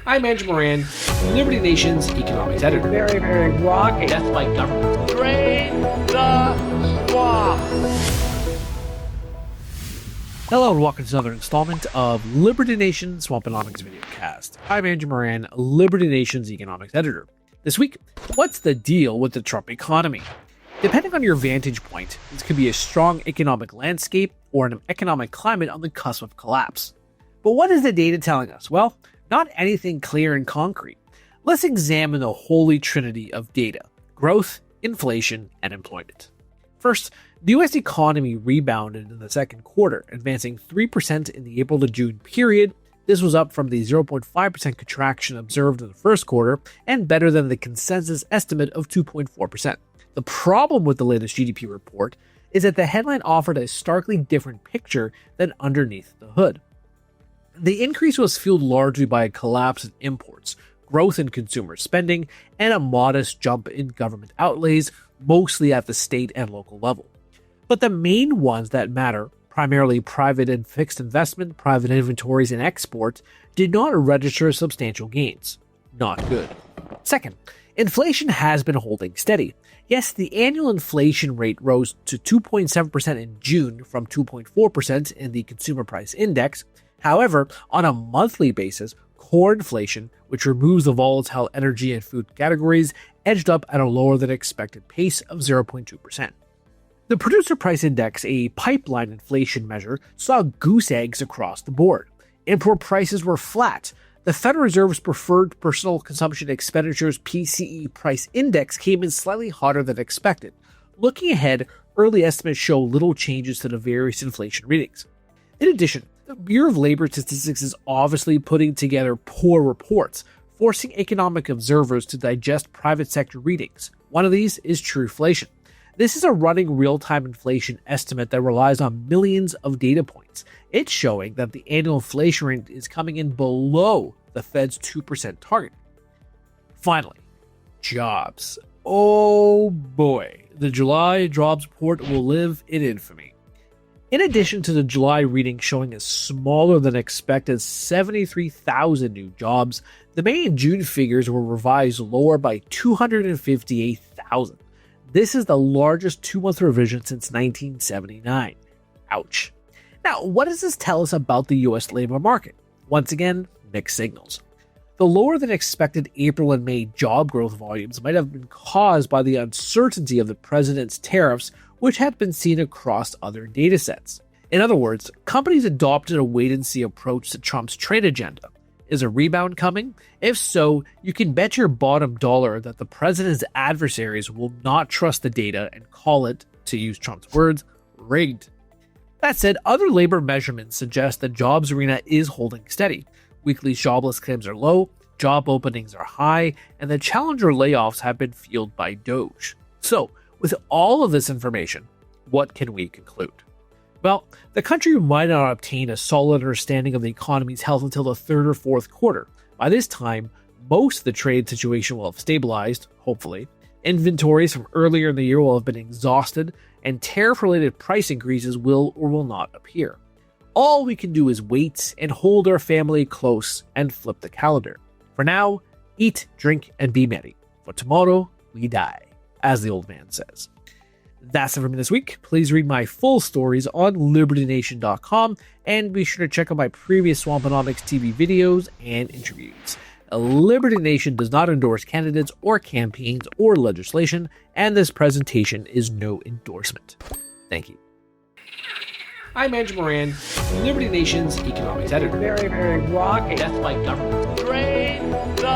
I'm Andrew Moran, Liberty Nation's economics editor. Very, very rocky. Death by government. Drain the swamp. Hello and welcome to another installment of Liberty Nation's Swamponomics videocast. I'm Andrew Moran, Liberty Nation's economics editor. This week, what's the deal with the Trump economy? Depending on your vantage point, this could be a strong economic landscape or an economic climate on the cusp of collapse. But what is the data telling us? Well, not anything clear and concrete. Let's examine the holy trinity of data: growth, inflation, and employment. First, the US economy rebounded in the second quarter, advancing 3% in the April to June period. This was up from the 0.5% contraction observed in the first quarter and better than the consensus estimate of 2.4%. The problem with the latest GDP report is that the headline offered a starkly different picture than underneath the hood. The increase was fueled largely by a collapse in imports, growth in consumer spending, and a modest jump in government outlays, mostly at the state and local level. But the main ones that matter, primarily private and fixed investment, private inventories, and exports, did not register substantial gains. Not good. Second, inflation has been holding steady. Yes, the annual inflation rate rose to 2.7% in June from 2.4% in the Consumer Price Index. However, on a monthly basis, core inflation, which removes the volatile energy and food categories, edged up at a lower than expected pace of 0.2%. The Producer Price Index, a pipeline inflation measure, saw goose eggs across the board. Import prices were flat. The Federal Reserve's Preferred Personal Consumption Expenditures PCE Price Index came in slightly hotter than expected. Looking ahead, early estimates show little changes to the various inflation readings. In addition, the Bureau of Labor Statistics is obviously putting together poor reports, forcing economic observers to digest private sector readings. One of these is Trueflation. This is a running real-time inflation estimate that relies on millions of data points. It's showing that the annual inflation rate is coming in below the Fed's 2% target. Finally, jobs. Oh boy, the July jobs report will live in infamy. In addition to the July reading showing a smaller than expected 73,000 new jobs, the May and June figures were revised lower by 258,000. This is the largest two-month revision since 1979. Ouch. Now, what does this tell us about the US labor market? Once again, mixed signals. The lower than expected April and May job growth volumes might have been caused by the uncertainty of the president's tariffs, which had been seen across other datasets. In other words, companies adopted a wait-and-see approach to Trump's trade agenda. Is a rebound coming? If so, you can bet your bottom dollar that the president's adversaries will not trust the data and call it, to use Trump's words, rigged. That said, other labor measurements suggest the jobs arena is holding steady. Weekly jobless claims are low, job openings are high, and the challenger layoffs have been fueled by Doge. So, with all of this information, what can we conclude? Well, the country might not obtain a solid understanding of the economy's health until the third or fourth quarter. By this time, most of the trade situation will have stabilized, hopefully. Inventories from earlier in the year will have been exhausted, and tariff-related price increases will or will not appear. All we can do is wait and hold our family close and flip the calendar. For now, eat, drink, and be merry. For tomorrow, we die, as the old man says. That's it for me this week. Please read my full stories on libertynation.com and be sure to check out my previous Swamponomics TV videos and interviews. Liberty Nation does not endorse candidates or campaigns or legislation, and this presentation is no endorsement. Thank you. I'm Andrew Moran, Liberty Nation's economics editor. Very, very rocky. Death by government. Drain the